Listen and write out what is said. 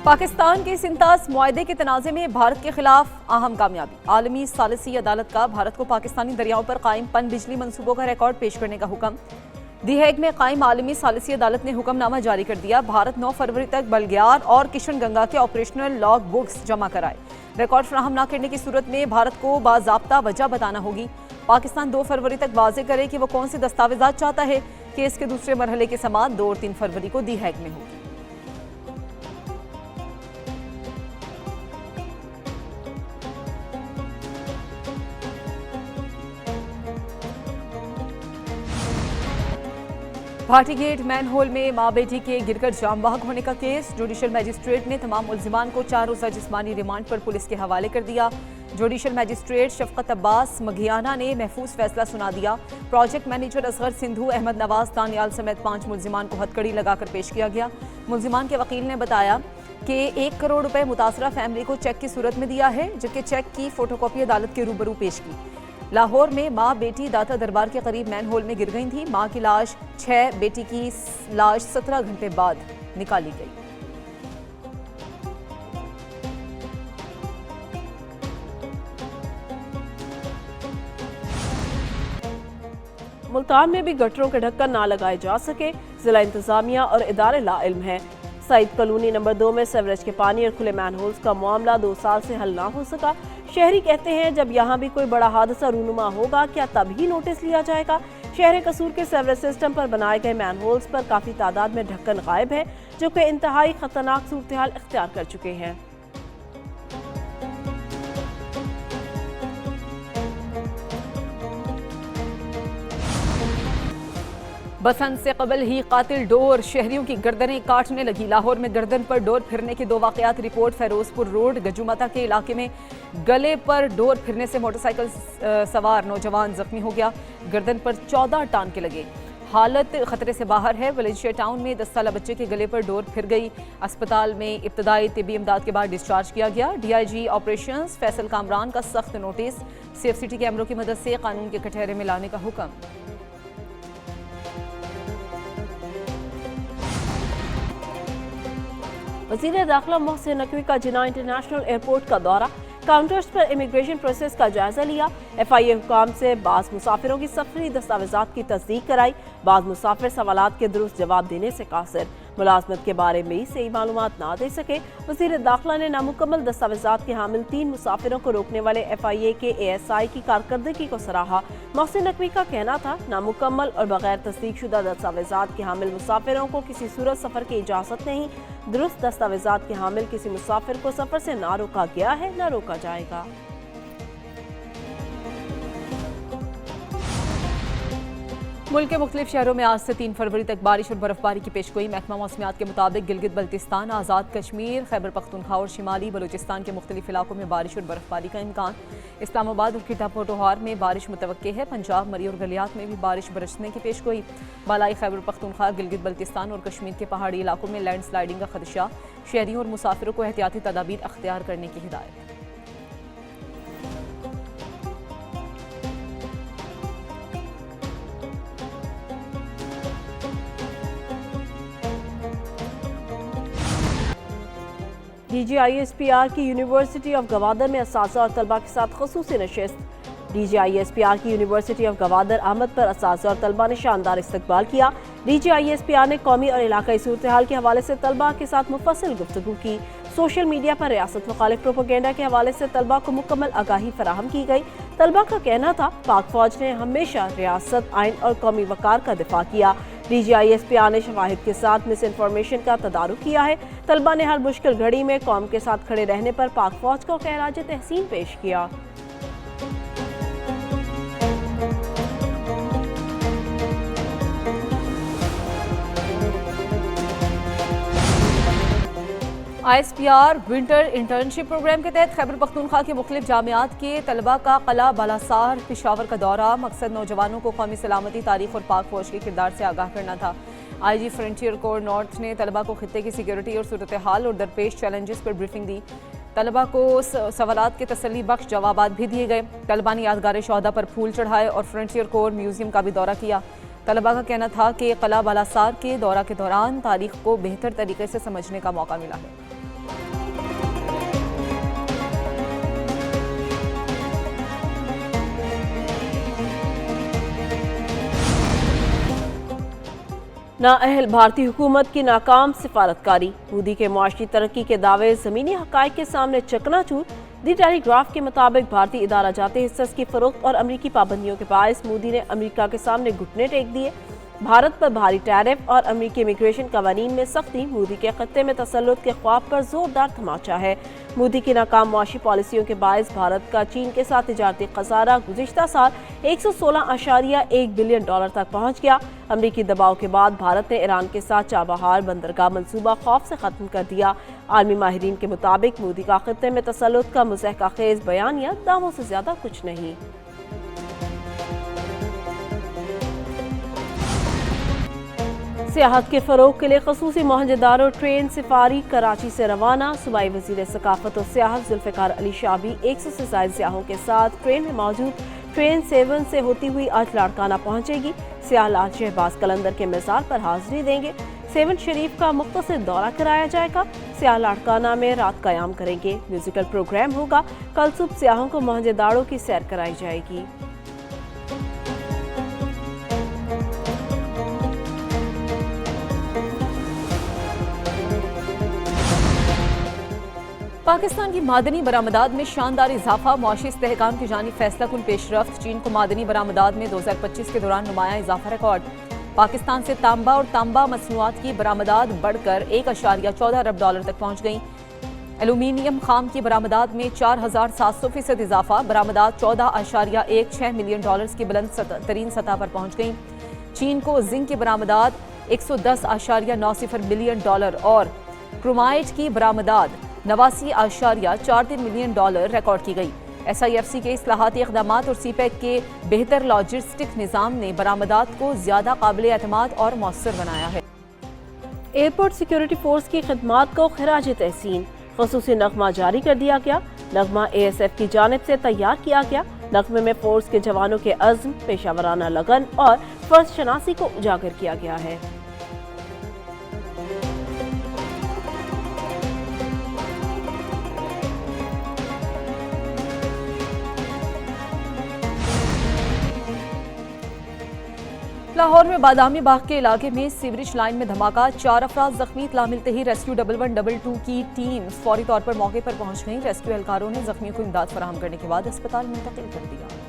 पाकिस्तान के सिंतास मुआहदे के तनाज़े में भारत के खिलाफ अहम कामयाबी। आलमी सालिसी अदालत का भारत को पाकिस्तानी दरियाओं पर कायम पन बिजली मंसूबों का रिकॉर्ड पेश करने का हुक्म। दी हेग में कायम आलमी सालिसी अदालत ने हुक्मनामा जारी कर दिया। भारत 9 फरवरी तक बलग्यार और किशन गंगा के ऑपरेशनल लॉग बुक्स जमा कराए। रिकॉर्ड फराहम न करने की सूरत में भारत को बाज़ाब्ता वजह बताना होगी। पाकिस्तान 2 फरवरी तक वाज़े करे कि वो कौन से दस्तावेजात चाहता है। केस के दूसरे मरहले की समाअत 2 और 3 फरवरी को दी हेग में होगी। भाटी गेट मैन होल में मां बेटी के गिरकर जाम बहक होने का केस। जुडिशल मजिस्ट्रेट ने तमाम मुल्जिमान को 4 रोज़ा जिस्मानी रिमांड पर पुलिस के हवाले कर दिया। जुडिशल मजिस्ट्रेट शफकत अब्बास मघियाना ने महफूज फैसला सुना दिया। प्रोजेक्ट मैनेजर असगर सिंधु, अहमद नवाज, दानियाल समेत 5 मुल्जिमान को हथकड़ी लगाकर पेश किया गया। मुल्जिमान के वकील ने बताया कि 1 करोड़ रुपए मुतासरा फैमिली को चेक की सूरत में दिया है, जबकि चेक की फोटोकॉपी अदालत के रूबरू पेश की। लाहौर में मां बेटी दाता दरबार के करीब मैन होल में गिर गई थी। मां की लाश 6, बेटी की लाश 17 घंटे बाद निकाली गई। मुल्तान में भी गटरों के ढक्कन ना लगाए जा सके, जिला इंतजामिया और इदारे लाइल्म हैं। सईद कॉलोनी नंबर 2 में सेवरेज के पानी और खुले मैनहोल्स का मामला 2 साल से हल ना हो सका। शहरी कहते हैं जब यहाँ भी कोई बड़ा हादसा रूनुमा होगा क्या तब ही नोटिस लिया जाएगा। शहर कसूर के सेवरेज सिस्टम पर बनाए गए मैनहोल्स पर काफी तादाद में ढक्कन गायब है, जो कि इंतहाई खतरनाक सूरत हाल इख्तियार कर चुके हैं। बसंत से कबल ही कातिल डोर शहरियों की गर्दनें काटने लगी। लाहौर में गर्दन पर डोर फिरने के 2 वाकयात रिपोर्ट। फैरोजपुर रोड गजुमता के इलाके में गले पर डोर फिरने से मोटरसाइकिल सवार नौजवान जख्मी हो गया। गर्दन पर 14 टांके लगे। हालत खतरे से बाहर है। वलेंशिया टाउन में 10 साला बच्चे के गले पर डोर फिर गई। अस्पताल में इब्तदाई तिब्बी इमदाद के बाद डिस्चार्ज किया गया। DIG ऑपरेशंस फैसल कामरान का सख्त नोटिस। CFCT कैमरों की मदद से कानून के कटहरे में लाने का हुक्म। वज़ीर दाखिला मोहसिन नकवी का जिन्ना इंटरनेशनल एयरपोर्ट का दौरा। काउंटर्स पर इमिग्रेशन प्रोसेस का जायजा लिया। FIA हुकाम से बाज़ मुसाफिरों की सफरी दस्तावेजात की तस्दीक कराई। बाज़ मुसाफिर सवालात के दुरुस्त जवाब देने से कासिर, मुलाजमत के बारे में सही मालूमात ना दे सके। वज़ीर दाखिला ने नामुकम्मल दस्तावेजात के हामिल 3 मुसाफिरों को रोकने वाले FIA के ASI की कारकर्दगी को सराहा। मोहसिन नकवी का कहना था नामुकम्मल और बगैर तस्दीक शुदा दस्तावेजात के हामिल मुसाफिरों को किसी सूरत सफ़र की इजाज़त नहीं। दुरुस्त दस्तावेजात के हामिल किसी मुसाफिर को सफ़र से ना रोका गया है ना रोका जाएगा। मुल्क के मुख्तलिफ शहरों में आज से 3 फरवरी तक बारिश और बर्फबारी की पेशगोई। महकमा मौसमियात के मुताबिक गिलगित बल्तिस्तान, आज़ाद कश्मीर, खैबर पख्तूनख्वा और शिमाली बलूचिस्तान के मुख्तलिफ इलाकों में बारिश और बर्फबारी का इम्कान। इस्लामाबाद और किटा पोटोहार में बारिश मुतवक्के है। पंजाब, मरी और गलियात में भी बारिश बरसने की पेशगोई। बालाई खैबर पख्तूनख्वा, गिलगित बल्तिस्तान और कश्मीर के पहाड़ी इलाकों में लैंड स्लाइडिंग का खदशा। शहरियों और मुसाफिरों को एहतियाती तदाबीर अख्तियार करने की हिदायत। DGISPR की यूनिवर्सिटी ऑफ गवादर में असातिज़ा और तलबा के साथ ख़ुसूसी नशिस्त। DGISPR की यूनिवर्सिटी ऑफ गवादर आमद पर असातिज़ा और तलबा ने शानदार इस्तकबाल किया। DGISPR ने कौमी और इलाकाई सूरत हाल के हवाले से तलबा के साथ मुफस्सिल गुफ्तगू की। सोशल मीडिया पर रियासत मुखालिफ प्रोपेगेंडा के हवाले से तलबा को मुकम्मल आगाही फराहम की गई। तलबा का कहना था पाक फौज ने हमेशा रियासत, आइन और कौमी वकार का दिफा किया। DGISPR ने शवाहिद के साथ मिस इन्फॉर्मेशन का तदारुक किया है। तलबा ने हर मुश्किल घड़ी में कौम के साथ खड़े रहने पर पाक फौज को खैराज तहसीन पेश किया। ISPR विंटर इंटर्नशिप प्रोग्राम के तहत खैबर पख्तूनख्वा के मुख्तलिफ जामियात के तलबा का कला बालासार पिशावर का दौरा। मकसद नौजवानों को कौमी सलामती, तारीख और पाक फौज के किरदार से आगाह करना था। IG फ्रंटियर कोर नॉर्थ ने तलबा को खित्ते की सिक्योरिटी और सूरत हाल और दरपेश चैलेंजेस पर ब्रीफिंग दी। तलबा को सवालात के तसल्ली बख्श जवाबात भी दिए गए। तलबा ने यादगार शोहदा पर फूल चढ़ाए और फ्रंटियर कोर म्यूजियम का भी दौरा किया। तलबा का कहना था कि कला बालासार के दौरा के दौरान तारीख को बेहतर तरीके से समझने का मौका मिला है। नाअहल भारतीय हुकूमत की नाकाम सिफारतकारी, मोदी के मुआशी तरक्की के दावे ज़मीनी हक़ाइक़ के सामने चकनाचूर। दी टेलीग्राफ के मुताबिक भारतीय इदारा जाते हिस्सस की फरोख्त और अमरीकी पाबंदियों के बायस मोदी ने अमरीका के सामने घुटने टेक दिए। भारत पर भारी टैरिफ और अमरीकी इमिग्रेशन कवानीन में सख्ती मोदी के खत्ते में तसल्लुत के ख्वाब पर जोरदार तमाचा है। मोदी की नाकाम मुआशी पॉलिसियों के बायस भारत का चीन के साथ तिजारती खसारा गुज़िश्ता साल 116.1 बिलियन डॉलर तक पहुँच गया। अमरीकी दबाव के बाद भारत ने ईरान के साथ चाबहार बंदरगाह मंसूबा खौफ से ख़त्म कर दिया। आलमी माहिरीन के मुताबिक मोदी का खत्ते में तसल्लुत का मुज़हका खेज़ बयानिया दावों से ज़्यादा कुछ नहीं। सियाहत के फ़रोग के लिए खसूसी मोहंजोदारो ट्रेन सफारी कराची से रवाना। सूबाई वज़ीर सकाफत और सियाहत जुल्फ़िकार अली शाह भी 100 से ज़ायद सियाहों के साथ ट्रेन में मौजूद ट्रेन 7 से होती हुई आज लाड़काना पहुंचेगी। सियाह लाल शहबाज कलंदर के मज़ार पर हाज़िरी देंगे। 7 शरीफ का मुख्तसर दौरा कराया जाएगा। सियाह लाड़काना में रात क़याम करेंगे। म्यूज़िकल प्रोग्राम होगा। कल सुबह सियाहों को मोहंजोदारो की सैर कराई जाएगी। पाकिस्तान की मादनी बरामदात में शानदार इजाफा, मुआशी इस्तेहकाम की जानिब फैसला कुन पेशरफ्त। चीन को मादनी बरामदात में 2025 के दौरान नुमाया इजाफा रिकॉर्ड। पाकिस्तान से तांबा और तांबा मसनूआत की बरामदात बढ़कर 1.14 अरब डॉलर तक पहुँच गई। एलुमिनियम खाम की बरामदात में 4700% इजाफा, बरामदात 14.16 मिलियन डॉलर की बुलंद तरीन सतह पर पहुँच गई। चीन को जिंक की बरामदात 110.90 मिलियन डॉलर और क्रोमाइट की बरामदात 89.43 मिलियन डॉलर रिकॉर्ड की गई। SIFC के इस्लाहाती इक़दामात और CPEC के बेहतर लॉजिस्टिक निज़ाम ने बरामदात को ज़्यादा काबिल एतमाद और मौसर बनाया है। एयरपोर्ट सिक्योरिटी फोर्स की खिदमात को खिराज तहसीन। ख़ुसूसी नगमा जारी कर दिया गया। नगमा ASF की जानिब से तैयार किया गया। नगमे में फोर्स के जवानों के अज़्म, पेशावराना लगन और फ़र्ज शनासी को उजागर किया गया है। लाहौर में बादामी बाग के इलाके में सीवरेज लाइन में धमाका, 4 अफराद जख्मी। इत्तला मिलते ही रेस्क्यू 1122 की टीम फौरी तौर पर मौके पर पहुंच गई। रेस्क्यू एहलकारों ने जख्मियों को इमदाद फराहम करने के बाद अस्पताल मुंतकिल कर दिया।